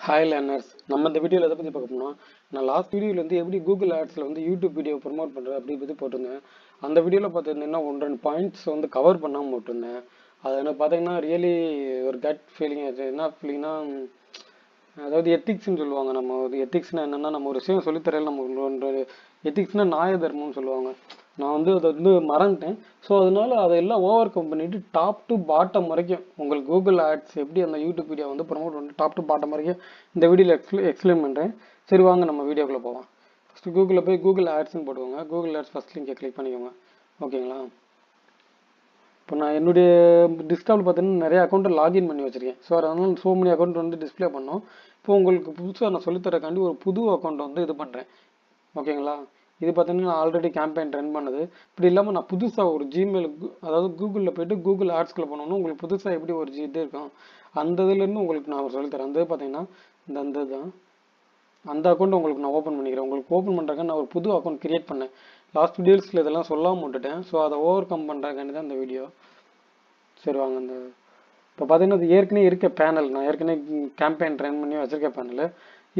Hi learners, நம்ம இந்த வீடியோவில் எதை பற்றி பார்க்க போனோம். நான் லாஸ்ட் வீடியோவில் வந்து எப்படி கூகுள் ஆட்ஸில் வந்து யூடியூப் வீடியோ ப்ரொமோட் பண்ணுறது அப்படி பற்றி போட்டிருந்தேன். அந்த வீடியோவில் பார்த்துருந்தேன்னா 1-2 பாயிண்ட்ஸ் வந்து கவர் பண்ணாமல் போட்டிருந்தேன். அது எனக்கு பார்த்தீங்கன்னா ரியலி ஒரு கட் ஃபீலிங் ஆச்சு. என்ன ஃபீலிங்னா, அதாவது எத்திக்ஸ்ன்னு சொல்லுவாங்க. நம்ம ஒரு எத்திக்ஸ்னா என்னென்னா, நம்ம ஒரு விஷயம் சொல்லித்தரையில் நம்ம ஒரு எத்திக்ஸ்னா நியாய தர்மம்னு சொல்லுவாங்க. நான் வந்து அதை வந்து மறந்துட்டேன். ஸோ அதனால அதையெல்லாம் ஓவர் கம் பண்ணிட்டு டாப் டு பாட்டம் வரைக்கும் உங்களுக்கு கூகுள் ஆட்ஸ் எப்படி அந்த யூடியூப் வீடியோ வந்து ப்ரொமோட் பண்ணி டாப் டு பாட்டம் வரைக்கும் இந்த வீடியோவில் எக்ஸ்பிளைன் பண்ணுறேன். சரி வாங்க நம்ம வீடியோக்குள்ளே போவோம். ஃபஸ்ட்டு கூகுளில் போய் கூகுள் ஆட்ஸ்ன்னு போட்டுக்கோங்க. கூகுள் ஆட்ஸ் ஃபஸ்ட் லிங்கை கிளிக் பண்ணிக்கோங்க. ஓகேங்களா? இப்போ நான் என்னுடைய டிஸ்கிரிப்டில் பார்த்தீங்கன்னா நிறைய அக்கௌண்ட்டை லாகின் பண்ணி வச்சிருக்கேன். ஸோ அதனால ஸோ மெனி அக்கௌண்ட் வந்து டிஸ்பிளே பண்ணோம். இப்போ உங்களுக்கு புதுசாக நான் சொல்லித்தரக்காண்டி ஒரு புது அக்கௌண்ட் வந்து இது பண்ணுறேன். ஓகேங்களா? இது பார்த்தீங்கன்னா நான் ஆல்ரெடி கேம்பெயின் ரன் பண்ணது. இப்படி இல்லாமல் நான் புதுசாக ஒரு ஜிமெயில், அதாவது கூகுளில் போயிட்டு கூகுள் ஆட்ஸ்குள்ளே போனோம்னா உங்களுக்கு புதுசாக எப்படி ஒரு இது இருக்கும் அந்த இதுலேருந்து உங்களுக்கு நான் சொல்லித்தரேன். அந்த பார்த்தீங்கன்னா இந்த தான் அந்த அக்கௌண்ட் உங்களுக்கு நான் ஓப்பன் பண்ணிக்கிறேன். உங்களுக்கு ஓப்பன் பண்ணுறதுக்கு நான் ஒரு புது அக்கௌண்ட் கிரியேட் பண்ணேன். லாஸ்ட் வீடியோஸில் இதெல்லாம் சொல்லாமல் விட்டுட்டேன். ஸோ அதை ஓவர் கம் பண்ணுறதுக்காண்டி தான் இந்த வீடியோ. சரி வாங்க. இந்த இப்போ பார்த்தீங்கன்னா அது ஏற்கனவே இருக்க பேனல், நான் ஏற்கனவே கேம்பெயின் ரன் பண்ணி வச்சிருக்க பேனல்.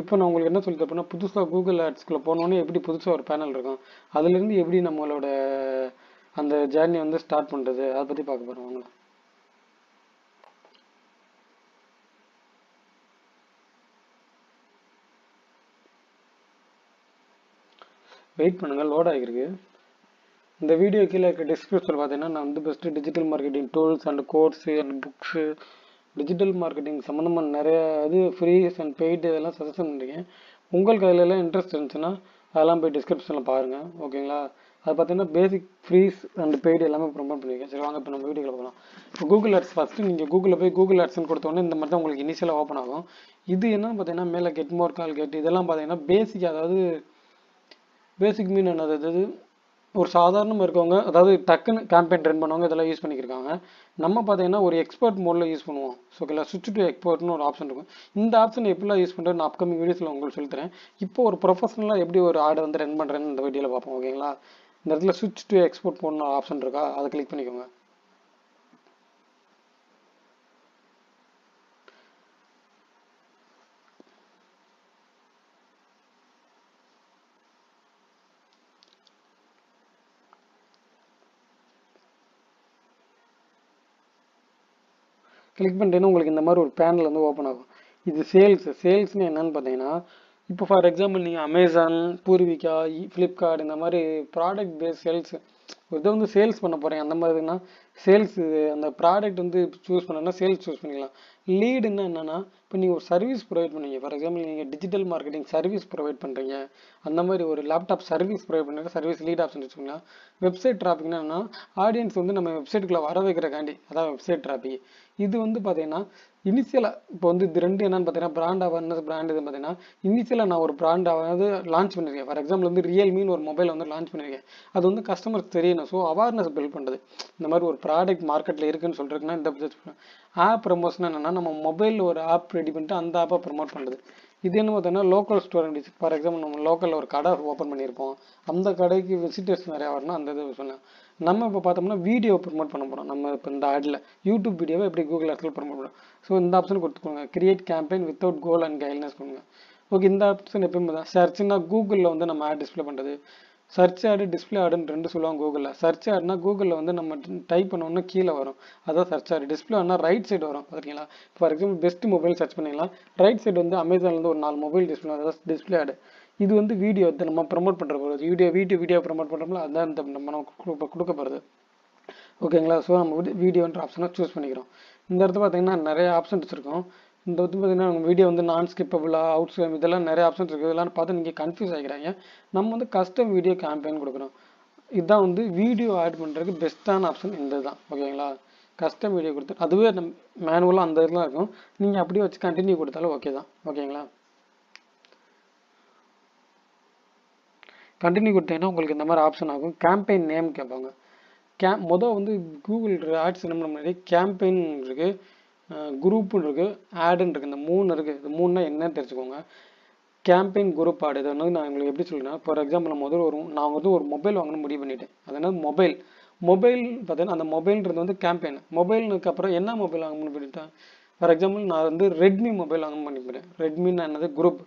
இப்போ நான் உங்களுக்கு என்ன சொல்லிட்டு அப்படின்னா, புதுசாக கூகுள் ஆட்ஸ்குள்ளே போனோன்னே எப்படி புதுசாக ஒரு பேனல் இருக்கும், அதுலேருந்து எப்படி நம்மளோட அந்த ஜேர்னி வந்து ஸ்டார்ட் பண்ணுறது அதை பற்றி பார்க்க போகிறோம். வாங்க. வெயிட் பண்ணுங்கள், லோட் ஆகிருக்கு. இந்த வீடியோ கீழே இருக்க டிஸ்கிரிப்ஷன் பார்த்தீங்கன்னா நான் வந்து best digital marketing tools and course and books, digital marketing சம்மந்தமாக நிறைய இது ஃப்ரீஸ் அண்ட் பெய்டு இதெல்லாம் சஜஷன் பண்ணியிருக்கேன். உங்களுக்கு அதிலெல்லாம் இன்ட்ரெஸ்ட் இருந்துச்சுன்னா அதெல்லாம் போய் டிஸ்கிரிப்ஷனில் பாருங்கள். ஓகேங்களா? அது பார்த்தீங்கன்னா பேசிக் ஃப்ரீஸ் அண்ட் பெய்டு எல்லாமே ப்ரொமோட் பண்ணியிருக்கேன். சரி வாங்க இப்போ நம்ம வீடியோவில் போகலாம். இப்போ கூகுள் ஆட்ஸ் ஃபஸ்ட்டு நீங்கள் கூகுளில் போய் கூகுள் ஆட்ஸ்ன்னு கொடுத்தோன்னே இந்த மாதிரி தான் உங்களுக்கு இனிஷியலாக ஓப்பன் ஆகும். இது என்ன பார்த்தீங்கன்னா மேலே கெட் மோர் கால் கெட் இதெல்லாம் பார்த்தீங்கன்னா பேசிக், அதாவது பேசிக் மீன் என்னது, ஒரு சாதாரணமாக இருக்கவங்க, அதாவது டக்குன்னு கேம்பெயின் ரன் பண்ணுவாங்க, இதெல்லாம் யூஸ் பண்ணிக்கிருக்காங்க. நம்ம பார்த்தீங்கன்னா ஒரு எக்ஸ்பர்ட் மோடில் யூஸ் பண்ணுவோம். ஸோ ஓகேங்களா? சுவிட்ச் டு எக்ஸ்பர்ட்னு ஒரு ஆப்ஷன் இருக்கும். இந்த ஆப்ஷன் எப்படிலாம் யூஸ் பண்ணுறது நான் அப்கமிங் வீடியோஸில் உங்களுக்கு சொல்லித்தரேன். இப்போ ஒரு ப்ரொஃபஷனலாக எப்படி ஒரு ஆர்டர் வந்து ரன் பண்ணுறேன்னு இந்த வீடியோவில் பார்ப்போம். ஓகேங்களா? இந்த இடத்துல சுவிட்ச் டு எக்ஸ்போர்ட் போடணும் ஆப்ஷன் இருக்கா, அதை கிளிக் பண்ணிக்கோங்க. கிளிக் பண்ணிட்டேன்னா உங்களுக்கு இந்த மாதிரி ஒரு பேனல் வந்து ஓப்பன் ஆகும். இது சேல்ஸ்னு என்னன்னு பார்த்தீங்கன்னா, இப்போ ஃபார் எக்ஸாம்பிள் நீங்கள் அமேசான், பூர்விகா, ஃப்ளிப்கார்ட் இந்த மாதிரி ப்ராடக்ட் பேஸ் சேல்ஸ் இதை வந்து சேல்ஸ் பண்ண போகிறேன். அந்த மாதிரினா சேல்ஸ், அந்த ப்ராடக்ட் வந்து சூஸ் பண்ணனா சேல்ஸ் சூஸ் பண்ணிக்கலாம். லீடுன்னா என்னென்னா, இப்போ நீங்கள் ஒரு சர்வீஸ் ப்ரொவைட் பண்ணுவீங்க. ஃபார் எக்ஸாம்பிள் நீங்கள் டிஜிட்டல் மார்க்கெட்டிங் சர்வீஸ் ப்ரொவைட் பண்ணுறீங்க, அந்த மாதிரி ஒரு லேப்டாப் சர்வீஸ் ப்ரொவைட் பண்ணுற சர்வீஸ் லீட் ஆப்ஷன் வச்சுக்கலாம். வெப்சைட் டிராஃபிக்னா என்ன, ஆடியன்ஸ் வந்து நம்ம வெப்சைட்டுக்குள்ளே வர வைக்கிறக்காண்டி, அதான் வெப்சைட் டிராஃபிக். இது வந்து பார்த்தீங்கன்னா இனிஷியலாக இப்போ வந்து இது ரெண்டு என்னன்னு பார்த்தீங்கன்னா பிராண்ட் அவேர்னஸ், பிராண்ட் இது பார்த்தீங்கன்னா இனிஷியலாக நான் ஒரு பிராண்ட் அதாவது லான்ச் பண்ணியிருக்கேன். ஃபார் எக்ஸாம்பிள் வந்து ரியல்மின்னு ஒரு மொபைல் வந்து லான்ச் பண்ணியிருக்கேன். அது வந்து கஸ்டமருக்கு தெரியணும். ஸோ அவேர்னஸ் பில்ட் பண்ணுறது. இந்த மாதிரி ஒரு ப்ராடக்ட் மார்க்கெட்டில் இருக்குன்னு சொல்கிறதுக்குன்னா இந்த ஆப் ப்ரமோஷன் என்னென்னா, நம்ம மொபைலில் ஒரு ஆப் ரெடி பண்ணிட்டு அந்த ஆப்பை ப்ரமோட் பண்ணுறது. இது என்ன பார்த்தீங்கன்னா லோக்கல் ஸ்டோர். ஃபார் எக்ஸாம்பிள் நம்ம லோக்கலில் ஒரு கடை ஓப்பன் பண்ணியிருப்போம், அந்த கடைக்கு விசிட்டர்ஸ் நிறையா வரணும், அந்த இது சொன்னேன். நம்ம இப்போ பார்த்தோம்னா வீடியோ ப்ரமோட் பண்ண போகிறோம். நம்ம இப்போ இந்த ஆடில் யூடியூப் வீடியோவை எப்படி கூகுள் ஆட்ஸில் ப்ரமோட் பண்ணுறோம். ஸோ இந்த ஆப்ஷன் கொடுத்துக்கோங்க. Create campaign without goal and guidelines கொடுங்க. ஓகே, இந்த ஆப்ஷன் எப்பயுமே தான். சர்ச்னா கூகுளில் வந்து நம்ம ஆட் டிஸ்பிளே பண்ணுறது. சர்ச் ஆடு, டிஸ்பிளே ஆடுன்னு ரெண்டு சொல்லுவாங்க கூகுளில். சர்ச் ஆடுனா கூகுளில் வந்து நம்ம டைப் பண்ணோன்னா கீழே வரும், அதான் சர்ச் ஆடு. டிஸ்பிளே ஆனால் ரைட் சைடு வரும். பார்த்தீங்களா? For example best mobile search பண்ணிக்கலாம், ரைட் சைடு வந்து அமேசான்லேருந்து ஒரு 4 மொபைல் டிஸ்பிளே, அதாவது டிஸ்பிளே ஆடு. இது வந்து வீடியோ நம்ம ப்ரமோட் பண்ணுற போகிறது, வீடியோ ப்ரமோட் பண்ணுறோம்ல, அதான் இந்த நம்ம கொடுக்க போகிறது. ஓகேங்களா? ஸோ நம்ம வீடியோன்ற ஆப்ஷனை சூஸ் பண்ணிக்கிறோம். இந்த இடத்துல பார்த்தீங்கன்னா நிறைய ஆப்ஷன்ஸ் இருக்கும். இந்த வந்து பார்த்தீங்கன்னா உங்கள் வீடியோ வந்து நான் ஸ்கிப்பபிளாக, அவுட் ஸ்கிப், இதெல்லாம் நிறைய ஆப்ஷன்ஸ் இருக்குது. இதெல்லாம் பார்த்து நீங்கள் கன்ஃபியூஸ் ஆகிக்கிறாங்க. நம்ம வந்து கஸ்டம் வீடியோ கேம்பெயின் கொடுக்குறோம். இதுதான் வந்து வீடியோ ஆட் பண்ணுறதுக்கு பெஸ்ட்டான ஆப்ஷன் இந்த தான். ஓகேங்களா? கஸ்டம் வீடியோ கொடுத்து அதுவே நம்ம மேனுவலாக அந்த இதெல்லாம் இருக்கும். நீங்கள் அப்படியே வச்சு கண்டினியூ கொடுத்தாலும் ஓகே தான். ஓகேங்களா? கண்டினியூ கொடுத்தீங்கன்னா உங்களுக்கு இந்த மாதிரி ஆப்ஷன் ஆகும். கேம்பெயின் நேம் கேட்பாங்க. மொதல் வந்து கூகுள் ஆட்ஸ் என்ன பண்ண மாதிரி கேம்பெயின் இருக்குது, குரூப்புன்னு இருக்குது, ஆடுன்னு இருக்குது. இந்த 3 இருக்குது. இந்த 3னா என்னன்னு தெரிஞ்சுக்கோங்க. கேம்பெயின் குரூப் ஆடு, இதை வந்து நான் உங்களுக்கு எப்படி சொல்லுன்னா, ஃபார் எக்ஸாம்பிள் நான் வந்து ஒரு மொபைல் வாங்கணும்னு முடிவு பண்ணிட்டேன். அதனால் மொபைல் பார்த்தீங்கன்னா அந்த மொபைல்ன்றது வந்து கேம்பெயின். மொபைலுக்கு அப்புறம் என்ன மொபைல் வாங்கணும்னு பண்ணிட்டேன், ஃபார் எக்ஸாம்பிள் நான் வந்து ரெட்மி மொபைல் வாங்க பண்ணிக்கிறேன். ரெட்மின்னு என்னது குரூப்.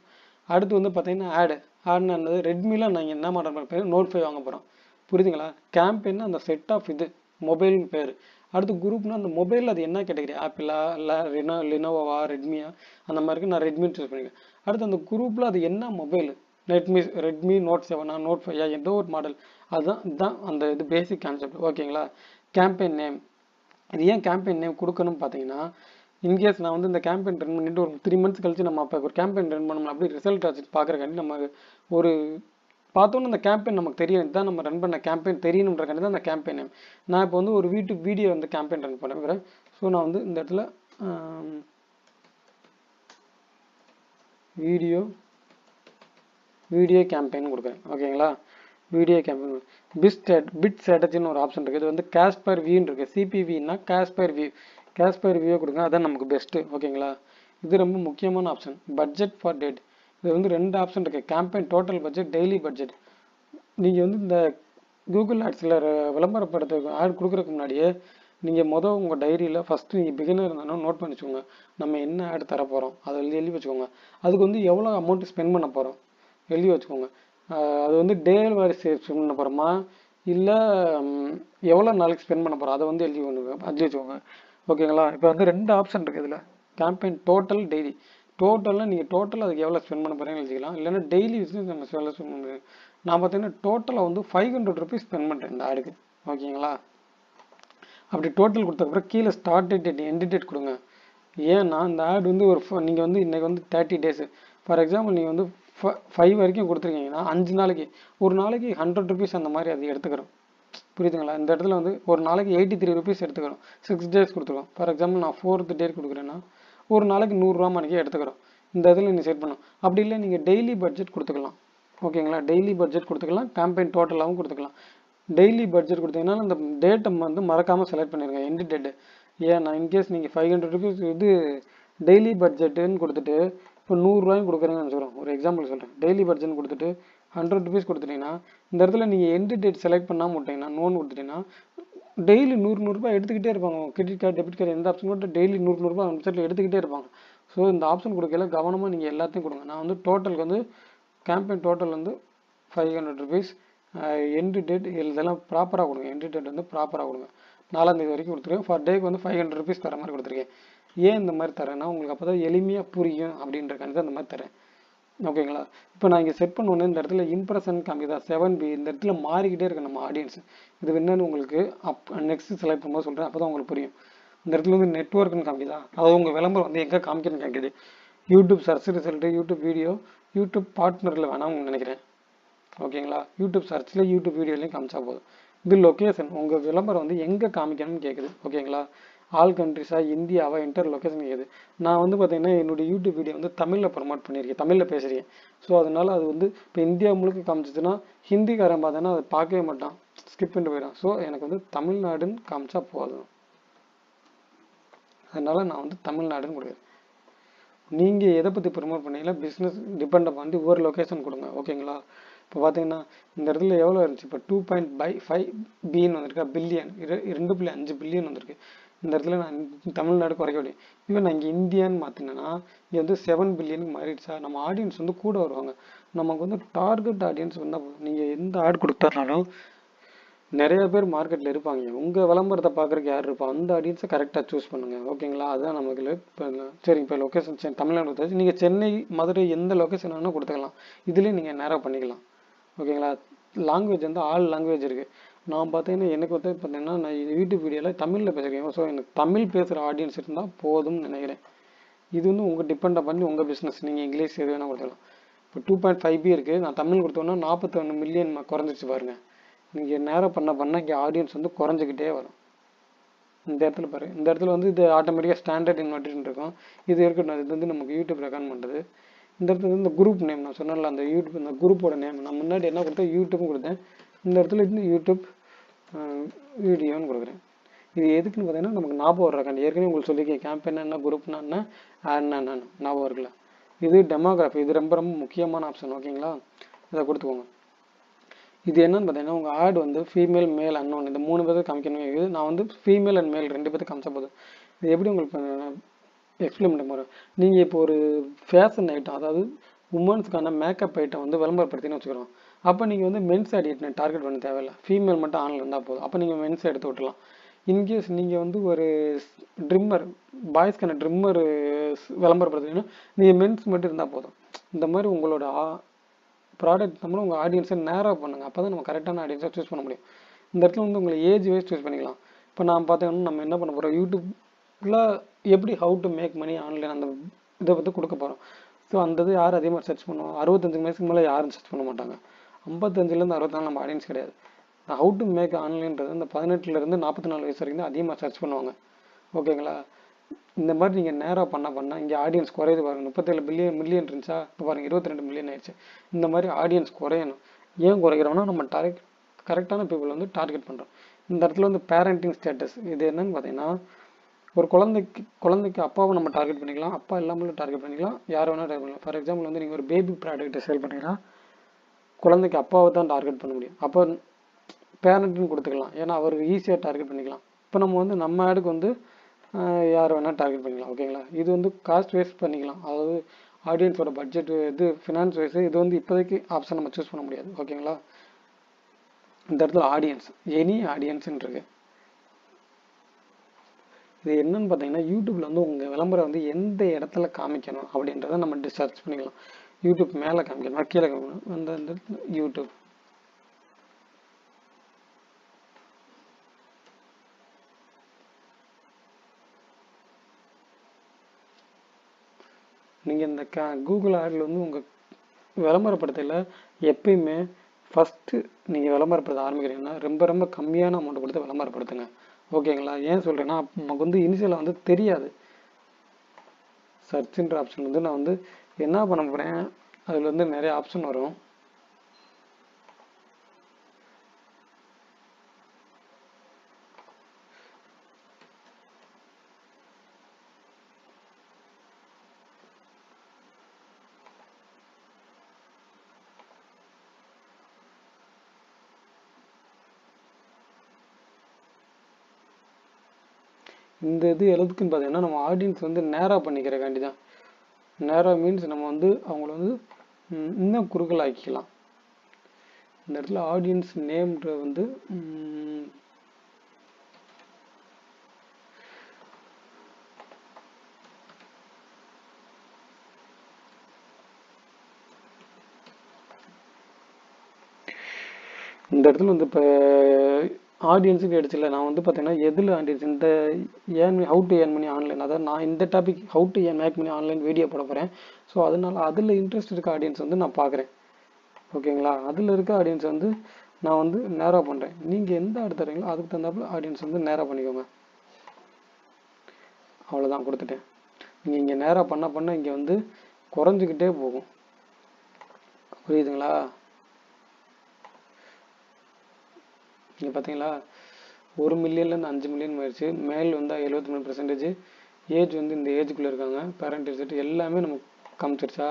அடுத்து வந்து பார்த்தீங்கன்னா ஆடுன்னு என்னது ரெட்மியில் நான் என்ன மாடல் பண்ண நோட் 5 வாங்க போகிறோம். புரியுதுங்களா? கேம்பெயின் அந்த செட் ஆஃப் இது மொபைல்னு பேர். அடுத்து குரூப்னா அந்த மொபைல் அது என்ன கேட்டகரி, ஆப்பிளா இல்லை லினோவா ரெட்மியா அந்த மாதிரி நான் ரெட்மின்னு சூஸ் பண்ணிக்கிறேன். அடுத்து அந்த குரூப்பில் அது என்ன மொபைல், ரெட்மி நோட் 7 நோட் 5 ஏதோ ஒரு மாடல், அதுதான் இதுதான் அந்த இது பேசிக் கான்செப்ட். ஓகேங்களா? கேம்பெயின் நேம், இது ஏன் கேம்பெயின் நேம் கொடுக்கணும்னு பார்த்தீங்கன்னா, இன்கேஸ் நான் வந்து இந்த கேம்பெயின் ரன் பண்ணிட்டு ஒரு 3 months கழிச்சு நம்ம அப்போ ஒரு கேம்பெயின் ரன் பண்ணோம்னா அப்படி ரிசல்ட் ஆச்சு பார்க்குறக்காண்டி நம்ம ஒரு பார்த்தோன்னு அந்த கேம்பெயின் நமக்கு தெரியும், இதுதான் நம்ம ரன் பண்ண கேம்பெயின் தெரியணுன்றக்காண்டி தான் அந்த கேம்பெயின் நேம். நான் இப்போ வந்து ஒரு வீடியோ வந்து கேம்பெயின் ரன் பண்ணுறேன். ஸோ நான் வந்து இந்த இடத்துல வீடியோ கேம்பெயின் கொடுக்குறேன். ஓகேங்களா? வீடியோ கேம்பெயின் பிட் ஸ்ட்ராட்டஜின்னு ஒரு ஆப்ஷன் இருக்குது. இது வந்து கேஷ் பர் வியூன்னு இருக்குது. சிபிவின்னா கேஷ் பர் வியூ கொடுங்க, அதான் நமக்கு பெஸ்ட்டு. ஓகேங்களா? இது ரொம்ப முக்கியமான ஆப்ஷன். பட்ஜெட் ஃபார் டேட், இது வந்து 2 ஆப்ஷன் இருக்குது. Campaign total budget, daily budget. நீங்கள் வந்து இந்த கூகுள் ஆட்ஸில் விளம்பரப்படுத்த ஆட் கொடுக்குறதுக்கு முன்னாடியே நீங்கள் உங்கள் டைரியில் ஃபஸ்ட்டு நீங்கள் பிகினர் இருந்தாலும் நோட் பண்ணி வச்சுக்கோங்க. நம்ம என்ன ஆட் தர போகிறோம் அதை எழுதி வச்சுக்கோங்க. அதுக்கு வந்து எவ்வளோ அமௌண்ட் ஸ்பெண்ட் பண்ண போகிறோம் எழுதி வச்சுக்கோங்க. அது வந்து டே வாரி ஸ்பெண்ட் பண்ண போகிறோமா இல்லை எவ்வளோ நாளைக்கு ஸ்பெண்ட் பண்ண போகிறோம் அதை வந்து எழுதி வச்சுக்கோங்க. ஓகேங்களா? இப்போ வந்து 2 ஆப்ஷன் இருக்குது இதில். Campaign total, daily. டோட்டல்னால் நீங்கள் டோட்டல் அதுக்கு எவ்வளோ ஸ்பெண்ட் பண்ண போகிறீங்கன்னு எழுதிக்கலாம். இல்லைன்னா டெய்லி விசிட் நம்ம எவ்வளோ ஸ்பெண்ட் பண்ணுறேன். நான் பார்த்தீங்கன்னா டோட்டலாக வந்து 500 rupees ஸ்பெண்ட் பண்ணுறேன் இந்த ஆடுக்கு. ஓகேங்களா? அப்படி டோட்டல் கொடுத்ததுக்கப்புறம் கீழே ஸ்டார்ட் டேட் எண்ட் டேட் கொடுங்க. ஏன்னா இந்த ஆட் வந்து நீங்கள் வந்து இன்றைக்கி வந்து 30 days, ஃபார் எக்ஸாம்பிள் நீங்கள் வந்து 5 வரைக்கும் கொடுத்துருக்கீங்கன்னா 5 நாளைக்கு, ஒரு நாளைக்கு 100 rupees அந்த மாதிரி அது எடுத்துக்கிறோம். புரியுதுங்களா? இந்த இடத்துல வந்து ஒரு நாளைக்கு 83 rupees எடுத்துக்கிறோம். 6 days கொடுத்துருக்கோம். ஃபார் எக்ஸாம்பிள் நான் 4th day கொடுக்குறேன்னா ஒரு நாளைக்கு 100 ரூபா மணிக்கே எடுத்துக்கிறோம். இந்த இதில் நீங்கள் செட் பண்ணணும். அப்படி இல்லை நீங்கள் டெய்லி பட்ஜெட் கொடுத்துக்கலாம். ஓகேங்களா? டெய்லி பட்ஜெட் கொடுத்துக்கலாம், கேம்பெயின் டோட்டலாகவும் கொடுத்துக்கலாம். டெய்லி பட்ஜெட் கொடுத்தீங்கன்னா அந்த டேட்டை வந்து மறக்காமல் செலக்ட் பண்ணிடுங்க, எண்ட் டேட்டு. ஏன்னா இன்கேஸ் நீங்கள் 500 rupees இது டெய்லி பட்ஜெட்டுன்னு கொடுத்துட்டு இப்போ 100 ரூபாயும் கொடுக்குறீங்கன்னு சொல்கிறோம், ஒரு எக்ஸாம்பிள் சொல்கிறேன். டெய்லி பட்ஜெட் கொடுத்துட்டு 100 rupees கொடுத்துட்டீங்கன்னா இந்த இடத்துல நீங்கள் எண்ட் டேட் செலக்ட் பண்ணாமல் விட்டீங்கன்னா நோன் கொடுத்துட்டீங்கன்னா டெய்லி 100 ரூபாய் எடுத்துக்கிட்டே இருப்பாங்க. கிரெடிட் கார்டு, டெபிட் கார்டு எந்த ஆப்ஷன் கூட டெய்லி 100 ரூபாய் வெப்சைட்டில் எடுத்துக்கிட்டே இருப்பாங்க. ஸோ இந்த ஆப்ஷன் கொடுக்கல கவனமாக நீங்கள் எல்லாத்தையும் கொடுங்க. நான் வந்து டோட்டலுக்கு வந்து கேம்பெயின் டோட்டல் வந்து 500 rupees, எண்டு டேட் இதெல்லாம் ப்ராப்பராக கொடுங்க. எண்டு டேட் வந்து ப்ராப்பராக கொடுங்க. 4ஆம் தேதி வரைக்கும் கொடுத்துருக்கேன். ஃபார் டேக்கு வந்து 500 rupees தர மாதிரி கொடுத்துருக்கேன். ஏன் இந்த மாதிரி தரேன்னா உங்களுக்கு அப்போ தான் எளிமையாக புரியும் அப்படின்றக்காண்டி தான் இந்த மாதிரி தரேன். ஓகேங்களா? இப்போ நான் இங்கே செட் பண்ணோன்னே இந்த இடத்துல இம்ப்ரெஷன் காமிக்குதா 7B, இந்த இடத்துல மாறிக்கிட்டே இருக்கு நம்ம ஆடியன்ஸ். இது என்னன்னு உங்களுக்கு நெக்ஸ்ட் செலக்ட் பண்ணும்போது சொல்கிறேன், அப்போ தான் உங்களுக்கு புரியும். இந்த இடத்துல வந்து நெட்ஒர்க்னு காமிக்குதா, அதாவது உங்கள் விளம்பரம் வந்து எங்கே காமிக்கணும்னு காமிக்குது. YouTube search result, YouTube video, YouTube பார்ட்னரில் வேணாம்னு நினைக்கிறேன். ஓகேங்களா? யூடியூப் சர்ச்சில் யூடியூப் வீடியோலையும் காமிச்சா போதும். இது லொக்கேஷன், உங்கள் விளம்பரம் வந்து எங்கே காமிக்கணும்னு கேட்குது. ஓகேங்களா? ஆல் கண்ட்ரிஸா, இந்தியாவா, என்டர் லொக்கேஷன் கேட்குது. நான் வந்து பார்த்தீங்கன்னா என்னுடைய யூடியூப் வீடியோ வந்து தமிழில் ப்ரொமோட் பண்ணியிருக்கேன், தமிழில் பேசுகிறேன். ஸோ அதனால் அது வந்து இப்போ இந்தியா முழுக்க காமிச்சிச்சுன்னா ஹிந்திக்காரன் பார்த்தோன்னா அதை பார்க்கவே மாட்டான், ஸ்கிப் பண்ணிட்டு போயிடான். ஸோ எனக்கு வந்து தமிழ்நாடுன்னு காமிச்சா போதும். அதனால் நான் வந்து தமிழ்நாடுன்னு கொடுக்குறேன். நீங்கள் எதை பற்றி ப்ரொமோட் பண்ணீங்களா பிஸ்னஸ் டிபெண்ட் பண்ணி ஒரு லொக்கேஷன் கொடுங்க. ஓகேங்களா? இப்போ பார்த்தீங்கன்னா இந்த இடத்துல எவ்வளோ இருந்துச்சு, இப்போ 2.5 பின்னு வந்திருக்கா, பில்லியன் 2.5 பில்லியன் வந்திருக்கு. இந்த இடத்துல நான் தமிழ்நாடு குறைக்க முடியும். இவன் நான் இங்கே இந்தியான்னு மாற்றினேன்னா இங்கே வந்து 7 பில்லியனுக்கு மாறிடுச்சா. நம்ம ஆடியன்ஸ் வந்து கூட வருவாங்க. நமக்கு வந்து டார்கெட் ஆடியன்ஸ் வந்தால் நீங்கள் எந்த ஆட் கொடுத்தாலும் நிறைய பேர் மார்க்கெட்டில் இருப்பாங்க. உங்கள் விளம்பரத்தை பார்க்குறக்கு யார் இருப்பா, அந்த ஆடியன்ஸை கரெக்டாக சூஸ் பண்ணுங்கள். ஓகேங்களா? அதுதான் நமக்கு இப்போ சரி. இப்போ லொக்கேஷன் தமிழ்நாடு கொடுத்தாச்சு. நீங்கள் சென்னை, மதுரை எந்த லொக்கேஷன் வேணால் கொடுத்துக்கலாம். இதுலேயும் நீங்கள் நேராக பண்ணிக்கலாம். ஓகேங்களா? லாங்குவேஜ் வந்து ஆல் லாங்குவேஜ் இருக்குது. நான் பார்த்தீங்கன்னா எனக்கு வந்து பார்த்தீங்கன்னா நான் யூடியூப் வீடியோவில் தமிழில் பேசுகிறேன். ஸோ எனக்கு தமிழ் பேசுகிற ஆடியன்ஸ் இருந்தால் போதும்னு நினைக்கிறேன். இது வந்து உங்கள் டிபெண்ட் பண்ணி உங்கள் பிஸ்னஸ், நீங்கள் இங்கிலீஷ் எது வேணால் கொடுத்துக்கலாம். இப்போ 2.5B இருக்குது, நான் தமிழ் கொடுத்தோன்னா 41 மில்லியன் குறைஞ்சிச்சு பாருங்கள். நீங்கள் நேரம் பண்ண இங்கே ஆடியன்ஸ் வந்து குறைஞ்சிக்கிட்டே வரும். இந்த இடத்துல பாரு, இந்த இடத்துல வந்து இது ஆட்டோமேட்டிக்காக ஸ்டாண்டர்ட் இன்வெர்டர்னு இருக்கும். இது இருக்கட்டும், இது வந்து நமக்கு யூடியூப் ரெக்கார்ட் பண்ணுறது. இந்த இடத்துல வந்து இந்த குரூப் நேம் நான் சொன்னேன்ல, அந்த யூடியூப் இந்த குரூப்போட நேம் நான் முன்னாடி என்ன கொடுத்தேன், யூடியூப்னு கொடுத்தேன். இந்த இடத்துல இருந்து யூடியூப் வீடியோன்னு கொடுக்குறேன். இது எதுக்குன்னு பார்த்தீங்கன்னா நமக்கு ஞாபகம் வர்றக்காண்டி. ஏற்கனவே உங்களுக்கு சொல்லியிருக்கேன் கேம்பெயின் என்ன, குரூப்னா என்ன, ஆட்னா என்ன, ஞாபகம் இருக்குல்ல. இது டெமோகிராஃபி, இது ரொம்ப ரொம்ப முக்கியமான ஆப்ஷன். ஓகேங்களா? இதை கொடுத்துக்கோங்க. இது என்னன்னு பார்த்தீங்கன்னா உங்கள் ஆட் வந்து ஃபீமேல், மேல், அன்னோன் இந்த 3 பேருக்கு காமிக்கணும். இது நான் வந்து ஃபீமேல் அண்ட் மேல் 2 பேருக்கு காமிச்சா போதும். இது எப்படி உங்களுக்கு எக்ஸ்பிளைன் பண்ண போகிறேன். நீங்கள் இப்போ ஒரு ஃபேஷன் ஐட்டம், அதாவது உமன்ஸ்க்கான மேக்கப் ஐட்டம் வந்து விளம்பரப்படுத்தின்னு வச்சுக்கிறோம். அப்போ நீங்கள் வந்து மென்ஸ் ஆடியன்ஸை டார்கெட் பண்ண தேவையில்லை, ஃபீமேல் மட்டும் ஆன்லைன் இருந்தால் போதும். அப்போ நீங்கள் மென்ஸ் எடுத்து விட்டுலாம். இன்கேஸ் நீங்கள் வந்து ஒரு ட்ரிம்மர், பாய்ஸ்க்கான ட்ரிம்மர் விளம்பரப்படுத்துறீங்கன்னா நீங்கள் மென்ஸ் மட்டும் இருந்தால் போதும். இந்த மாதிரி உங்களோட ப்ராடக்ட் நம்மளும் உங்கள் ஆடியன்ஸை நேராக பண்ணுங்கள். அப்போ தான் நம்ம கரெக்டான ஆடியன்ஸை சூஸ் பண்ண முடியும். இந்த இடத்துல வந்து உங்களை ஏஜ் வைஸ் சூஸ் பண்ணிக்கலாம். இப்போ நான் பார்த்தீங்கன்னா நம்ம என்ன பண்ண போகிறோம், யூடியூப்பில் எப்படி how to make money online அந்த இதை பற்றி கொடுக்க போகிறோம். ஸோ அந்த இது யாரும் அதே மாதிரி சர்ச் பண்ணுவோம். 65 வயசுக்கு மேலே யாரும் சர்ச் பண்ண மாட்டாங்க. 55லேருந்து 64 நம்ம ஆடியன்ஸ் கிடையாது. ஹவு டு மேக் ஆன்லைன்றது இந்த 18லேருந்து 44 வயசு வரைக்கும் தான் அதிகமாக சர்ச் பண்ணுவாங்க. ஓகேங்களா? இந்த மாதிரி நீங்கள் நேராக பண்ண இங்கே ஆடியன்ஸ் குறையுது பாருங்கள். 37 மில்லியன் இருந்துச்சா, இப்போ பாருங்கள் 22 மில்லியன் ஆயிடுச்சு. இந்த மாதிரி ஆடியன்ஸ் குறையணும். ஏன் குறைக்கிறோம்னா நம்ம கரெக்டான பீப்புள் வந்து டார்கெட் பண்ணுறோம். இந்த இடத்துல வந்து பேரண்டிங் ஸ்டேட்டஸ் இது என்னன்னு பார்த்தீங்கன்னா, ஒரு குழந்தைக்கு அப்பாவை நம்ம டார்கெட் பண்ணிக்கலாம், அப்பா இல்லாமலும் டார்கெட் பண்ணிக்கலாம், யார் வேணால் டார்கெட் பண்ணலாம். ஃபார் எக்ஸாம்பிள் வந்து நீங்கள் ஒரு பேபி ப்ராடக்ட்டை சேல் பண்ணிங்கன்னா குழந்தைக்கு அப்பாவை தான் டார்கெட் பண்ண முடியும். அப்போ பேரண்ட்டுன்னு கொடுத்துக்கலாம், ஏன்னா அவருக்கு ஈஸியாக டார்கெட் பண்ணிக்கலாம். இப்போ நம்ம வந்து நம்ம ஆடுக்கு வந்து யார் வேணால் டார்கெட் பண்ணிக்கலாம். ஓகேங்களா? இது வந்து காஸ்ட் வைஸ் பண்ணிக்கலாம், அதாவது ஆடியன்ஸோட பட்ஜெட் இது ஃபினான்ஸ் வைஸ் இது வந்து இப்போதைக்கு ஆப்ஷன் நம்ம சூஸ் பண்ண முடியாது. ஓகேங்களா? இந்த இடத்துல ஆடியன்ஸ் எனி ஆடியன்ஸ்ன்னு இருக்கு. இது என்னன்னு பார்த்தீங்கன்னா யூடியூப்ல வந்து உங்கள் விளம்பரம் வந்து எந்த இடத்துல காமிக்கணும் அப்படின்றத நம்ம சர்ச் பண்ணிக்கலாம். யூடியூப் மேலே காமிக்கணும், கீழே காமிக்கணும், அந்த யூடியூப் நீங்கள் இந்த கூகுள் ஆடில் வந்து உங்கள் விளம்பரப்படுத்தல எப்பயுமே ஃபஸ்ட்டு நீங்கள் விளம்பரப்படுத்த ஆரம்பிக்கிறீங்கன்னா ரொம்ப ரொம்ப கம்மியான அமௌண்ட் கொடுத்து விளம்பரப்படுத்துங்க. ஓகேங்களா? ஏன் சொல்கிறேன்னா நமக்கு வந்து இனிஷியலாக வந்து தெரியாது. சர்ச்ன்ற ஆப்ஷன் வந்து நான் வந்து என்ன பண்ண போகிறேன், அதில் வந்து நிறைய ஆப்ஷன் வரும். இந்த இது எதுக்குன்னு பார்த்தீங்கன்னா நம்ம ஆடியன்ஸ் வந்து நேராக பண்ணிக்கிறக்காண்டி தான். நேராக மீன்ஸ் நம்ம வந்து அவங்கள வந்து இன்னும் குறுகலாக்கிக்கலாம். இந்த இடத்துல ஆடியன்ஸ் நேம்ன்ற வந்து இந்த இடத்துல வந்து இப்போ ஆடியன்ஸுக்கு எடுத்துல நான் வந்து பார்த்தீங்கன்னா எதில் ஆடியன்ஸ் இந்த how to earn money online, அதாவது நான் இந்த topic how to make money online video போட போகிறேன். ஸோ அதனால அதில் இன்ட்ரெஸ்ட் இருக்க ஆடியன்ஸ் வந்து நான் பார்க்குறேன். ஓகேங்களா? அதில் இருக்க ஆடியன்ஸ் வந்து நான் வந்து நேராக பண்ணுறேன். நீங்கள் எந்த ஆடு தரீங்களோ அதுக்கு தகுந்தாப்புல ஆடியன்ஸ் வந்து நேராக பண்ணிக்கோங்க. அவ்வளோதான், கொடுத்துட்டேன். நீங்கள் இங்கே நேராக பண்ண இங்கே வந்து குறைஞ்சிக்கிட்டே போகும். புரியுதுங்களா? இங்கே பார்த்தீங்களா 1 மில்லியன்லேருந்து 5 மில்லியன் ஆயிடுச்சு. மேல் வந்து 73%, ஏஜ் வந்து இந்த ஏஜுக்குள்ளே இருக்காங்க, பேரண்ட் ரிசல்ட் எல்லாமே நமக்கு காமிச்சிருச்சா?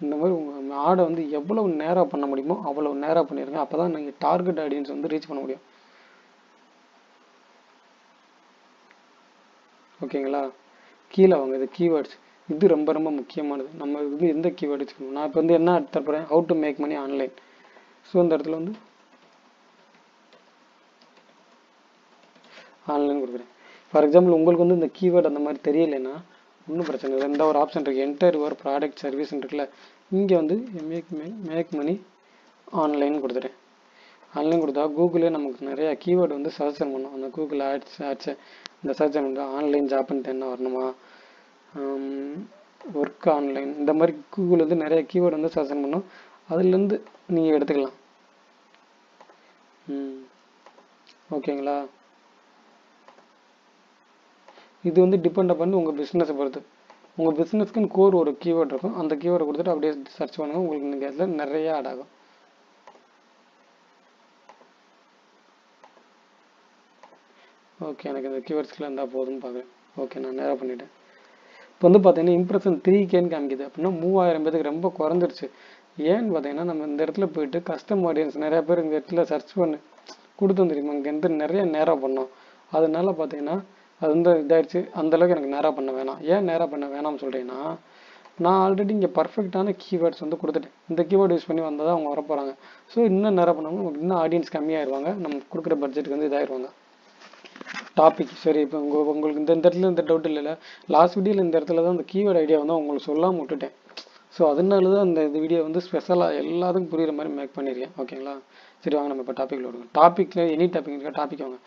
இந்த மாதிரி உங்கள் ஆடை வந்து எவ்வளவு நேராக பண்ண முடியுமோ அவ்வளோ நேராக பண்ணிடுங்க. அப்போ தான் நீங்கள் டார்கெட் ஆடியன்ஸ் வந்து ரீச் பண்ண முடியும். ஓகேங்களா? கீழே வாங்க, இது கீவேர்ட்ஸ், இது ரொம்ப ரொம்ப முக்கியமானது. நம்ம வந்து எந்த கீவேர்டு வச்சுக்கணும். நான் இப்போ வந்து என்ன தரப்போகிறேன், how to make money online. So இந்த இடத்துல வந்து ஆன்லைன் கொடுக்குறேன். ஃபார் எக்ஸாம்பிள் உங்களுக்கு வந்து இந்த கீவேர்டு அந்த மாதிரி தெரியலைன்னா ஒன்றும் பிரச்சனை இல்லை. இந்த ஒரு ஆப்ஷன் இருக்குது, என்டர் யுவர் ப்ராடக்ட் சர்வீஸ் இருக்குல்ல, இங்கே வந்து மேக் மணி ஆன்லைன் கொடுத்துட்டேன். ஆன்லைன் கொடுத்தா கூகுளே நமக்கு நிறைய கீவேர்டு வந்து சஜஷன் பண்ணும். அந்த கூகுள் ஆட்ஸை இந்த சர்ச் பண்ணுற ஆன்லைன் ஜாப்னு என்ன வரணுமா, ஒர்க் ஆன்லைன், இந்த மாதிரி கூகுள் வந்து நிறைய கீவேர்டு வந்து சஜஷன் பண்ணும். அதுலேருந்து நீங்கள் எடுத்துக்கலாம். ஓகேங்களா? இது வந்து டிபெண்ட் பண்ணி உங்கள் பிஸ்னஸை பொறுத்து. உங்கள் பிஸ்னஸ்க்குன்னு கோர் ஒரு கீவேர்டு இருக்கும், அந்த கீவேர்டை கொடுத்துட்டு அப்படியே சர்ச் பண்ணுங்கள், உங்களுக்கு இந்த கேஸில் நிறைய ஆட் ஆகும். ஓகே, எனக்கு இந்த கீவேர்ட்ஸ்லாம் இருந்தால் போதும்னு பார்க்குறேன். ஓகே, நான் நேராக பண்ணிவிட்டேன். இப்போ வந்து பார்த்தீங்கன்னா இம்ப்ரெஷன் 3Kன்னு காமிக்குது. அப்படின்னா 3000 பேருக்கு ரொம்ப குறைஞ்சிருச்சு. ஏன்னு பார்த்தீங்கன்னா நம்ம இந்த இடத்துல போயிட்டு கஸ்டம் ஆடியன்ஸ் நிறையா பேர் இந்த இடத்துல சர்ச் பண்ணி கொடுத்தோம் தெரியுமா, இங்கே வந்து நிறைய நேராக பண்ணோம். அதனால பார்த்தீங்கன்னா அது வந்து இதாயிடுச்சு. அந்தளவுக்கு எனக்கு நேராக பண்ண வேணாம். ஏன் நேராக பண்ண வேணாம்னு சொல்கிறீங்கன்னா, நான் ஆல்ரெடி இங்கே பர்ஃபெக்டான கீவேர்ட்ஸ் வந்து கொடுத்துட்டேன். இந்த கீவேர்டு யூஸ் பண்ணி வந்தால் தான் அவங்க வரப்போகிறாங்க. ஸோ இன்னும் நேராக பண்ணாமல் நமக்கு இன்னும் ஆடியன்ஸ் கம்மியாயிருவாங்க. நம்ம கொடுக்குற பட்ஜெட்டுக்கு வந்து இதாயிருவாங்க. டாபிக் சரி. இப்போ உங்களுக்கு இந்த இடத்துல இந்த டவுட் இல்லைல்ல. லாஸ்ட் வீடியோவில் இந்த இடத்துல தான் இந்த கீவேர்டு ஐடியா வந்து உங்களுக்கு சொல்லாமல் விட்டுட்டேன். ஸோ அதனால தான் இந்த வீடியோ வந்து ஸ்பெஷலாக எல்லாத்துக்கும் புரியுற மாதிரி மேக் பண்ணியிருக்கேன். ஓகேங்களா? சரி வாங்க நம்ம இப்போ டாப்பிக்கில் விடுங்க. டாப்பிக்கில் எனி டாபிக் இருக்கா டாபிக் வாங்க.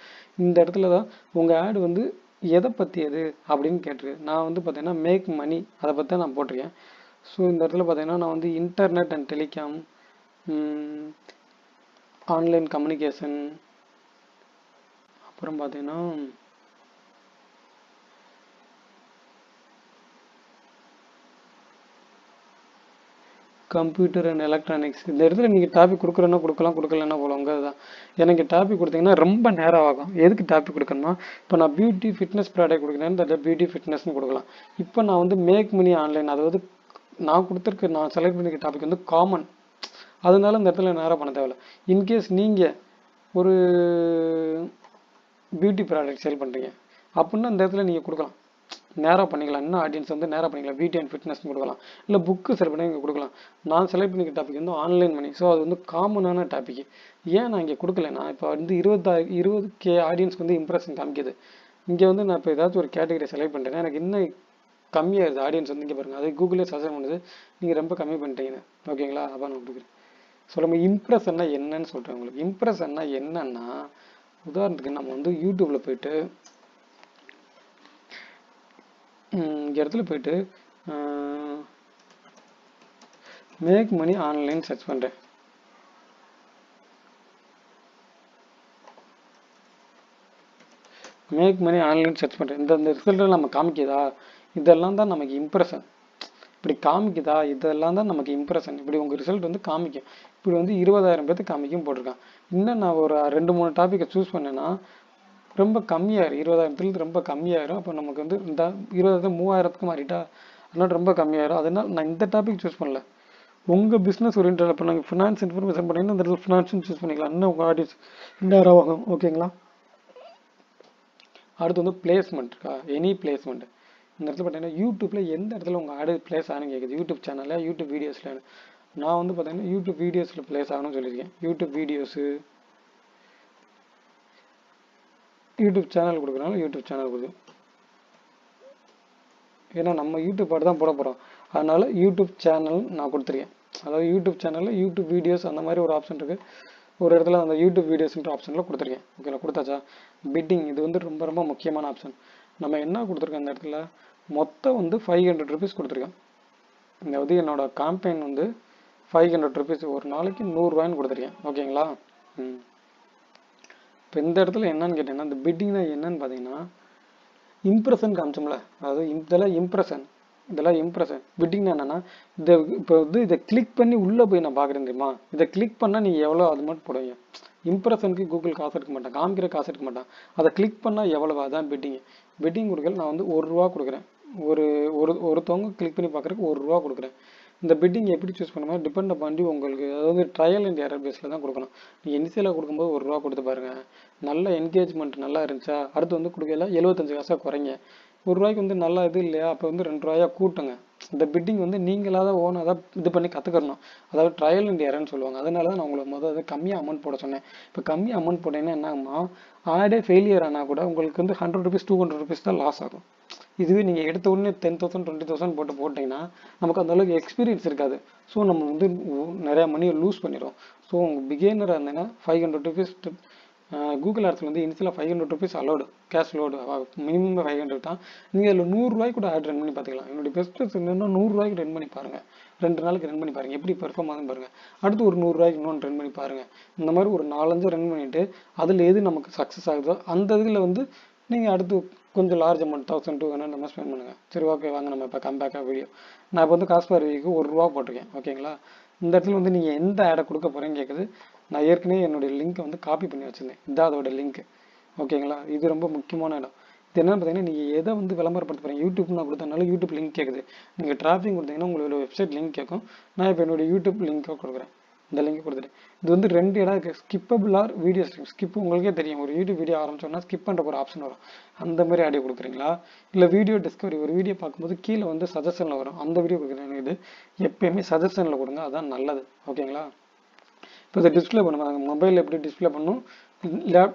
இந்த இடத்துல தான் உங்கள் ஆடு வந்து எதை பற்றியது அப்படின்னு கேட்டிருக்கு. நான் வந்து பார்த்தீங்கன்னா மேக் மணி அதை பற்றி தான் நான் போட்டிருக்கேன். ஸோ இந்த இடத்துல பார்த்தீங்கன்னா நான் வந்து internet and telecom, online communication, அப்புறம் பார்த்தீங்கன்னா கம்ப்யூட்டர் அண்ட் எலக்ட்ரானிக்ஸ். இந்த இடத்துல நீங்கள் டாபிக் கொடுக்குறேன்னா கொடுக்கலாம், கொடுக்கலன்னா போலவங்க. அதுதான் எனக்கு டாபிக் கொடுத்தீங்கன்னா ரொம்ப நேரம் ஆகும். எதுக்கு டாபிக் கொடுக்கணுமா, இப்போ நான் பியூட்டி ஃபிட்னஸ் ப்ராடக்ட் கொடுக்குறேன்னு அந்த பியூட்டி ஃபிட்னஸ்னு கொடுக்கலாம். இப்போ நான் வந்து மேக் மணி ஆன்லைன், அதாவது நான் கொடுத்துருக்க நான் செலக்ட் பண்ணிக்க டாபிக் வந்து காமன். அதனால இந்த இடத்துல நேரம் பண்ண தேவையில்ல. இன்கேஸ் நீங்கள் ஒரு பியூட்டி ப்ராடக்ட் சேல் பண்ணுறீங்க அப்படின்னா இந்த இடத்துல நீங்கள் கொடுக்கலாம், நேராக பண்ணிக்கலாம். இன்னும் ஆடியன்ஸ் வந்து நேராக பண்ணிக்கலாம். பியூட்டி அண்ட் ஃபிட்னஸ்னு கொடுக்கலாம், இல்லை புக்கு செல் பண்ணி இங்கே கொடுக்கலாம். நான் செலக்ட் பண்ணிக்க டாபிக் வந்து ஆன்லைன் மணி. ஸோ அது வந்து காமனான டாபிக். ஏன் நான் இங்கே கொடுக்கலன்னா, இப்போ வந்து 20K ஆடியன்ஸ்க்கு வந்து இம்ப்ரெஷன் காமிக்குது. இங்கே வந்து நான் இப்போ ஏதாச்சும் ஒரு கேட்டகரி செலக்ட் பண்ணுறேன்னா எனக்கு இன்னும் கம்மியாகுது ஆடியன்ஸ் வந்து. இங்கே பாருங்கள், அது கூகுளே சஜஸ்ட் பண்ணுது, நீங்கள் ரொம்ப கம்மி பண்ணிட்டீங்க. ஓகேங்களா? அப்போ நான் கொடுக்குறேன். சொல்லுங்க இம்ப்ரெஷன்னா என்னன்னு சொல்கிறேன் உங்களுக்கு. இம்ப்ரெஷன்னா என்னன்னா, உதாரணத்துக்கு நம்ம வந்து யூடியூப்பில் போயிட்டு இங்கே இடத்துல போயிட்டு மேக் மணி ஆன்லைன் சர்ச் பண்ணுறேன். மேக் மணி ஆன்லைன் சர்ச் பண்ணுறேன். இந்த ரிசல்ட்டை நம்ம காமிக்குதா, இதெல்லாம் தான் நமக்கு இம்ப்ரெஷன். இப்படி காமிக்குதா, இதெல்லாம் தான் நமக்கு இம்ப்ரெஷன். இப்படி உங்கள் ரிசல்ட் வந்து காமிக்கும். இப்படி வந்து 20,000 பேருக்கு காமிக்கும் போட்டிருக்கான். இன்னும் நான் ஒரு 2-3 டாப்பிக்கை சூஸ் பண்ணேன்னா ரொம்ப கம்மியாயிரும். 20,000 ரொம்ப கம்மியாயிரும். அப்போ நமக்கு வந்து இந்த 20,000 3000க்கு மாறிட்டா, அதனால ரொம்ப கம்மியாயிரும். அதனால நான் இந்த டாபிக் சூஸ் பண்ணல. உங்கள் பிஸ்னஸ் ஓரியன்டாக இப்போ நாங்கள் ஃபினான்ஸ் இன்ஃபர்மேஷன் பண்ணிங்கன்னா இந்த இடத்துல ஃபினான்ஸும் சூஸ் பண்ணிக்கலாம். இன்னும் உங்கள் ஆடியன்ஸ் நேரம் ஆகும். ஓகேங்களா? அடுத்து வந்து பிளேஸ்மெண்ட் இருக்கா, எனி பிளேஸ்மெண்ட். இந்த இடத்துல பார்த்தீங்கன்னா யூடியூப்பில் எந்த இடத்துல உங்கள் ஆடு பிளேஸ் ஆகணும்னு கேட்குது. யூடியூப் சேனலில், யூடியூப் வீடியோஸில். நான் வந்து பார்த்தீங்கன்னா யூடியூப் வீடியோஸில் பிளேஸ் ஆகணும்னு சொல்லியிருக்கேன். யூடியூப் வீடியோஸு, யூடியூப் சேனல் கொடுக்குறனால யூடியூப் சேனல் கொடுக்கும். ஏன்னா நம்ம யூடியூப் பாட்டு தான் போட போகிறோம். அதனால யூடியூப் சேனல் நான் கொடுத்துருக்கேன். அதாவது யூடியூப் சேனலில் யூடியூப் வீடியோஸ் அந்த மாதிரி ஒரு ஆப்ஷன் இருக்குது. ஒரு இடத்துல அந்த யூடியூப் வீடியோஸ்ன்ற ஆப்ஷனில் கொடுத்துருக்கேன். ஓகேங்களா? கொடுத்தாச்சா? பிட்டிங் இது வந்து ரொம்ப ரொம்ப முக்கியமான ஆப்ஷன். நம்ம என்ன கொடுத்துருக்கோம் அந்த இடத்துல, மொத்தம் வந்து 500 ருபீஸ் கொடுத்துருக்கேன். அதாவது என்னோட காம்பெயின் வந்து 500 ருபீஸ், ஒரு நாளைக்கு 100 ரூபாய்ன்னு கொடுத்துருக்கேன். ஓகேங்களா? இப்போ இந்த இடத்துல என்னன்னு கேட்டீங்கன்னா, இந்த பிட்டிங்னா என்னன்னு பார்த்தீங்கன்னா இம்ப்ரெஷன் காமிச்சோம்ல, அதாவது இதெல்லாம் இம்ப்ரெஷன். பிட்டிங்னா என்னன்னா, இப்போ வந்து இதை கிளிக் பண்ணி உள்ளே போய் நான் பார்க்குறேன் தெரியுமா, இதை கிளிக் பண்ணால் நீங்கள் எவ்வளோ அது மட்டும் போடுவீங்க. இம்ப்ரெஷனுக்கு கூகுள் காசு எடுக்க மாட்டான், காமிக்கிற காசு எடுக்க மாட்டான். அதை கிளிக் பண்ணால் எவ்வளவு, அதான் பிட்டிங். பிட்டிங் கொடுக்கல நான் வந்து 1 ரூபா கொடுக்குறேன். ஒருத்தவங்க கிளிக் பண்ணி பார்க்குறதுக்கு 1 ரூபா கொடுக்குறேன். இந்த பிட்டிங் எப்படி சூஸ் பண்ணுமோ டிபெண்ட் பண்ணி உங்களுக்கு, அதாவது ட்ரையல் அண்ட் எரர் பேஸில் தான் கொடுக்கணும். நீங்கள் இனிஷியலாக கொடுக்கும்போது 1 ரூபா கொடுத்து பாருங்கள், நல்ல என்கேஜ்மெண்ட் நல்லா இருந்துச்சா, அடுத்து வந்து கொடுக்கல 75 காசாக குறைங்க. 1 ரூபாய்க்கு வந்து நல்லா இது இல்லையா, அப்போ வந்து 2 ரூபாயா கூட்டுங்க. இந்த பிட்டிங் வந்து நீங்களாக தான் ஓனாக தான் இது பண்ணி கற்றுக்கணும். அதாவது ட்ரையல் அண்ட் எரர்னு சொல்லுவாங்க. அதனால தான் நான் உங்களுக்கு கம்மியாக அமௌண்ட் போட சொன்னேன். இப்போ கம்மியாக அமௌண்ட் போட்டீங்கன்னா என்ன ஆகுமா, ஆடே ஃபெயிலியர் ஆனால் கூட உங்களுக்கு வந்து 100 ருபீஸ் 200 ருபீஸ் தான் லாஸ் ஆகும். இதுவே நீங்கள் எடுத்த உடனே 10,000 20,000 போட்டிங்கன்னா நமக்கு அந்தளவுக்கு எக்ஸ்பீரியன்ஸ் இருக்காது. ஸோ நம்ம வந்து நிறையா மணியை லூஸ் பண்ணிடுவோம். ஸோ உங்கள் பிகினராக இருந்தீங்கன்னா 500 ருபீஸ் கூகுள் ஆட்ஸில் வந்து இனிஷியலாக 500 rupees allowed, cash load, minimum 500 தான். நீங்கள் அதில் 100 ரூபாய்க்கு கூட ஆட் ரன் பண்ணி பார்த்துக்கலாம். என்னுடைய பெஸ்ட் என்னன்னா 100 ரூபாய்க்கு ரன் பண்ணி பாருங்கள். 2 நாளுக்கு ரன் பண்ணி பாருங்கள், எப்படி பெர்ஃபார்ம் ஆகுதுன்னு பாருங்கள். அடுத்து ஒரு 100 ரூபாய்க்கு இன்னொன்று ரன் பண்ணி பாருங்கள். இந்த மாதிரி ஒரு 4-5 ரன் பண்ணிவிட்டு அதில் எது நமக்கு சக்ஸஸ் ஆகுதோ அந்த இதில் வந்து நீங்கள் அடுத்து கொஞ்சம் லார்ஜ் அமௌண்ட் 1200 நம்ம ஸ்பெண்ட் பண்ணுங்கள். சரி ஓகே வாங்க நம்ம இப்போ கம்பேக்காக வீடியோ. நான் இப்போ வந்து காசு பார்வைக்கு 1 ரூபா போட்டிருக்கேன். ஓகேங்களா? இந்த இடத்துல வந்து நீங்கள் எந்த ஆடை கொடுக்க போகிறேன்னு கேட்குது. நான் ஏற்கனவே என்னுடைய லிங்க்கை வந்து காப்பி பண்ணி வச்சுருந்தேன். இதான் அதோட லிங்க். ஓகேங்களா? இது ரொம்ப முக்கியமான இடம். இது என்னன்னு பார்த்தீங்கன்னா, நீங்கள் எதை வந்து விளம்பரப்படுத்த போகிறீங்க. யூடியூப் நான் கொடுத்தனால யூடியூப் லிங்க் கேட்குது. நீங்கள் டிராஃபிக் கொடுத்தீங்கன்னா உங்களோட வெப்சைட் லிங்க் கேட்கும். நான் இப்போ என்னுடைய யூடியூப் லிங்க்கை கொடுக்குறேன். இந்த லிங்க் கொடுத்துட்டேன். இது வந்து 2 இடம் இருக்குது, skippable or video stream. Skip உங்களுக்கே தெரியும், ஒரு யூடியூப் வீடியோ ஆரம்பிச்சோன்னா ஸ்கிப் பண்ணுற ஒரு ஆப்ஷன் வரும், அந்த மாதிரி ஆடியோ கொடுக்குறீங்களா, இல்லை வீடியோ டிஸ்கவரி, ஒரு வீடியோ பார்க்கும்போது கீழே வந்து சஜஷனில் வரும், அந்த வீடியோ கொடுக்குறீங்க. இது எப்பயுமே சஜஷனில் கொடுங்க, அதான் நல்லது. ஓகேங்களா. இப்போ இதை டிஸ்பிளே பண்ணுவாங்க, மொபைலில் எப்படி டிஸ்பிளே பண்ணும்,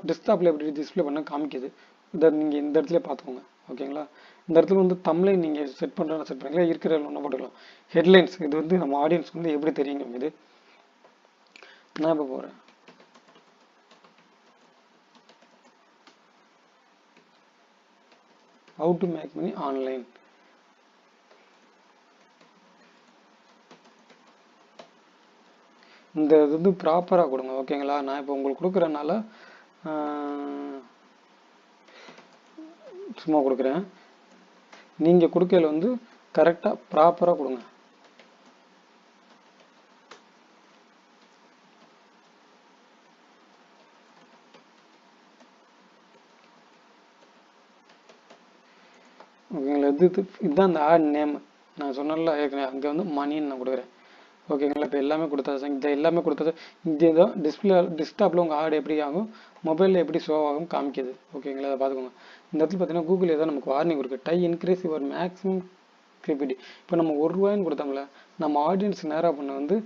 டெஸ்க்டாப்பில் எப்படி டிஸ்பிளே பண்ண காமிக்குது. இதை நீங்கள் இந்த இடத்துல பார்த்துக்கோங்க. ஓகேங்களா. இந்த இடத்துல வந்து தமிழை நீங்கள் செட் பண்ணுறேன்னு செட் பண்ணுறீங்களா, இருக்கிற ஒன்று போட்டுக்கலாம். ஹெட்லைன்ஸ், இது வந்து நம்ம ஆடியன்ஸ் வந்து எப்படி தெரியுங்க. இது நான் இப்போ போகிறேன். How to make money online. இந்த இது வந்து ப்ராப்பராக கொடுங்க. ஓகேங்களா. நான் இப்போ உங்களுக்கு கொடுக்குறதுனால சும்மா கொடுக்குறேன், நீங்கள் கொடுக்கல வந்து கரெக்டாக ப்ராப்பராக கொடுங்க. ஓகேங்களா. இதுதான் அந்த ஆட் நேம். நான் சொன்னல ஏற்கனவே, அங்கே வந்து மணின்னு நான் கொடுக்குறேன். ஓகேங்களா. இப்போ எல்லாமே கொடுத்தாச்சு, இந்த எல்லாமே கொடுத்தது. இந்த தான் டெஸ்க்டாப்பில் உங்கள் ஆட் எப்படி ஆகும், மொபைலில் எப்படி ஷோ ஆகும் காமிக்குது. ஓகேங்களா. அதை பார்த்துக்கோங்க. இந்த இடத்துல பார்த்தீங்கன்னா கூகுள் ஏதோ நமக்கு வார்னிங் இருக்குது, try increase your maximum KPD. இப்போ நம்ம ₹1 கொடுத்தோம்ல, நம்ம ஆடியன்ஸ் நேராக பண்ண வந்து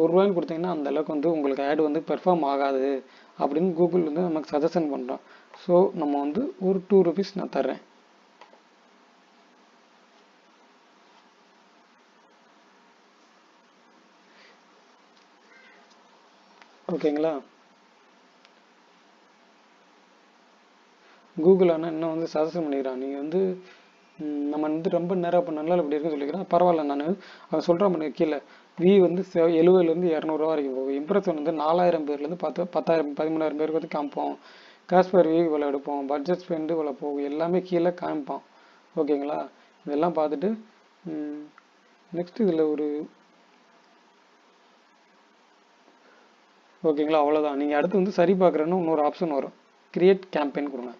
₹1 கொடுத்தீங்கன்னா அந்த அளவுக்கு வந்து உங்களுக்கு ஆட் வந்து பெர்ஃபார்ம் ஆகாது அப்படின்னு கூகுள் வந்து நமக்கு சஜஷன் பண்ணுறோம். ஸோ நம்ம வந்து ஒரு ₹2 நான் தர்றேன். ஓகேங்களா. கூகுள் ஆனால் இன்னும் வந்து சஜஷன் பண்ணிக்கிறான், நீங்கள் வந்து நம்ம வந்து ரொம்ப நேரம் பண்ணனால இப்படி இருக்குன்னு சொல்லிக்கிறேன். பரவாயில்ல, நான் அவன் சொல்கிறான் பண்ணி கீழே வந்து 70லேருந்து 200 வரைக்கும் போகும். இம்ப்ரெஷன் வந்து 4000 பேர்லேருந்து 10,000 13,000 பேருக்கு வந்து காமிப்போம். காஸ்ட் பர் வியூ இவ்வளோ எடுப்போம், பட்ஜெட் ஸ்பெண்டு இவ்வளோ போகும், எல்லாமே கீழே காமிப்பான். ஓகேங்களா. இதெல்லாம் பார்த்துட்டு நெக்ஸ்ட் இதில் ஒரு ஓகேங்களா. அவ்வளோதான். நீங்கள் அடுத்து வந்து சரி பார்க்குறேன்னு இன்னொரு ஆப்ஷன் வரும், கிரியேட் கேம்பெயின் கொடுங்க.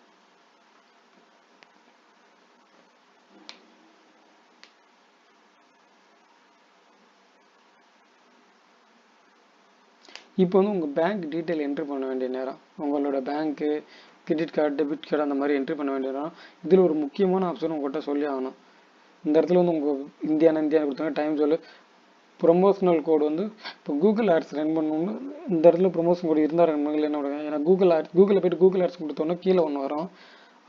இப்போ வந்து உங்கள் பேங்க் டீட்டெயில் என்ட்ரி பண்ண வேண்டிய நேரம், உங்களோட பேங்க்கு, கிரெடிட் கார்டு, டெபிட் கார்டு அந்த மாதிரி என்ட்ரி பண்ண வேண்டிய நேரம். இதில் ஒரு முக்கியமான ஆப்ஷன் உங்கள்கிட்ட சொல்லி ஆகணும். இந்த இடத்துல வந்து உங்கள் இந்தியான்னு கொடுத்தாங்க, டைம் சொல்லு, ப்ரொமோஷனல் கோடு வந்து இப்போ கூகுள் ஆட்ஸ் ரன் பண்ணணும்னு இந்த இடத்துல ப்ரொமோஷன் கோடு இருந்தால் ரன் பண்ணல என்ன விடுங்க. ஏன்னா கூகுளில் போய்ட்டு கூகுள் ஆட்ஸ் கொடுத்தோன்னா கீழே ஒன்று வரும்,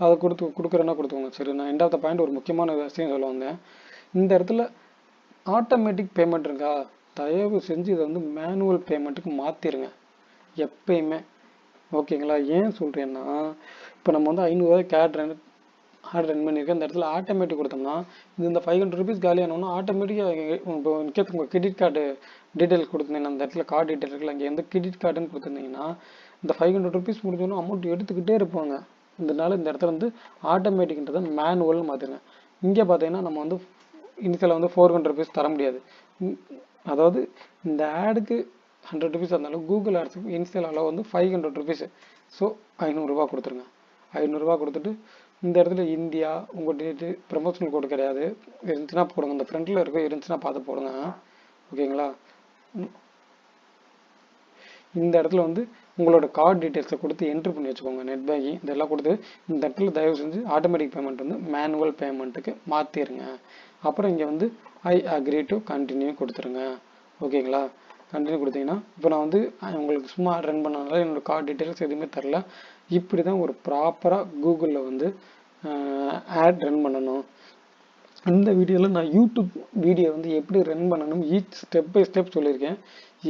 அதை கொடுக்குறேன்னா கொடுத்துக்கோங்க. சரி, நான் எண்ட் ஆஃப் த பாயிண்ட் ஒரு முக்கியமான விஷயம் சொல்ல வந்தேன். இந்த இடத்துல ஆட்டோமேட்டிக் பேமெண்ட் இருக்கா, தயவு செஞ்சு இதை வந்து மேனுவல் பேமெண்ட்டுக்கு மாற்றிடுங்க எப்பயுமே. ஓகேங்களா. ஏன் சொல்கிறேன்னா, இப்போ நம்ம வந்து ₹500 ஆட் ரன் பண்ணியிருக்கேன். இந்த இடத்துல ஆட்டோமேட்டிக் கொடுத்தோம்னா இது இந்த ₹500 காலியானோன்னா ஆட்டோமேட்டிக்காக இப்போ இன்கேஸ் உங்கள் கிரெடிட் கார்டு டீட்டெயில்ஸ் கொடுத்துருந்தீங்கன்னா, அந்த இடத்துல கார்டு டீட்டெயில் இருக்குல்ல, அங்கே எந்த கிரெடிட் கார்டுன்னு கொடுத்துருந்தீங்கன்னா இந்த ₹500 முடிஞ்சோன்னா அமௌண்ட் எடுத்துக்கிட்டே இருப்பாங்க. இதனால இந்த இடத்துல வந்து ஆட்டோமேட்டிக்ன்றதை மேனுவல்னு மாற்றிடுங்க. இங்கே பார்த்தீங்கன்னா நம்ம வந்து இனிஷியலாக வந்து ₹400 தர முடியாது. அதாவது இந்த ஆடுக்கு ₹100 இருந்தாலும் கூகுள் ஆட்ஸுக்கு இனிஷியல் அளவு வந்து ₹500. ஸோ ₹500 கொடுத்துருங்க. ₹500 கொடுத்துட்டு இந்த இடத்துல இந்தியா உங்கள் டேட்டு ப்ரமோஷனல் கோடு கிடையாது, இருந்துச்சுன்னா போடுங்க. இந்த ஃப்ரண்ட்டில் இருக்க இருந்துச்சுன்னா பார்த்து போடுங்க. ஓகேங்களா. இந்த இடத்துல வந்து உங்களோட கார்டு டீட்டெயில்ஸை கொடுத்து என்ட்ரி பண்ணி வச்சுக்கோங்க, நெட் பேங்கிங் இதெல்லாம் கொடுத்து. இந்த இடத்துல தயவு செஞ்சு ஆட்டோமேட்டிக் பேமெண்ட் வந்து மேனுவல் பேமெண்ட்டுக்கு மாற்றிடுங்க. அப்புறம் இங்கே வந்து ஐ அக்ரி டு கண்டினியூ கொடுத்துருங்க. ஓகேங்களா. கண்டினியூ கொடுத்தீங்கன்னா இப்போ நான் வந்து உங்களுக்கு சும்மா ரன் பண்ணனால என்னோடய கார்டு டீட்டெயில்ஸ் எதுவுமே தரல. இப்படி தான் ஒரு ப்ராப்பராக கூகுளில் வந்து ஆட் ரன் பண்ணணும். இந்த வீடியோவில் நான் யூடியூப் வீடியோ வந்து எப்படி ரன் பண்ணணும் ஈச் ஸ்டெப் பை ஸ்டெப் சொல்லியிருக்கேன்.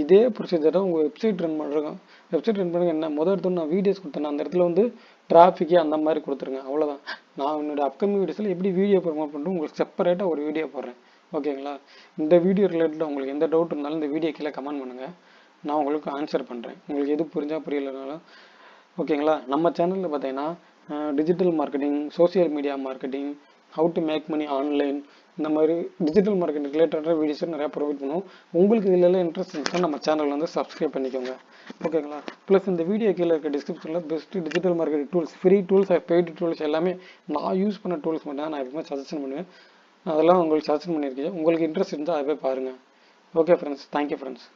இதே ப்ரொசீஜரை உங்கள் வெப்சைட் ரன் பண்ணுறோம். வெப்சைட் ரன் பண்ணுங்க. என்ன எடுத்து நான் வீடியோஸ் கொடுத்தேன், அந்த இடத்துல வந்து டிராஃபிக்கே அந்த மாதிரி கொடுத்துருங்க. அவ்வளோதான். நான் என்னோடய அப்கமிங் வீடியோஸில் எப்படி வீடியோ ப்ரமோட் பண்ணுறோம் உங்களுக்கு செப்பரேட்டாக ஒரு வீடியோ போடுறேன். ஓகேங்களா. இந்த வீடியோ ரிலேட்டடாக உங்களுக்கு எந்த டவுட் இருந்தாலும் இந்த வீடியோ கீழே கமெண்ட் பண்ணுங்கள், நான் உங்களுக்கு ஆன்சர் பண்ணுறேன். உங்களுக்கு எது புரிஞ்சால் புரியலைனாலும். ஓகேங்களா. நம்ம சேனலில் பார்த்தீங்கன்னா digital marketing, social media marketing, how to make money online, இந்த மாதிரி டிஜிட்டல் மார்க்கெட்டிங் ரிலேட்டடாக வீடியோஸ் நிறையா ப்ரொவைட் பண்ணுவோம். உங்களுக்கு இதில் இன்ட்ரெஸ்ட் இருந்துச்சுன்னா நம்ம சேனல் வந்து சப்ஸ்கிரைப் பண்ணிக்கோங்க. ஓகேங்களா. ப்ளஸ் இந்த வீடியோ கீழே இருக்க டிஸ்கிரிப்ஷனில் best digital marketing tools, free tools, paid tools எல்லாமே நான் யூஸ் பண்ண டூல்ஸ் மட்டும் நான் எப்பவுமே சஜஷன் பண்ணுவேன். அதெல்லாம் உங்களுக்கு சஜஷன் பண்ணியிருக்கேன். உங்களுக்கு இன்ட்ரெஸ்ட் இருந்தால் அதை போய் பாருங்கள். Okay friends, thank you friends.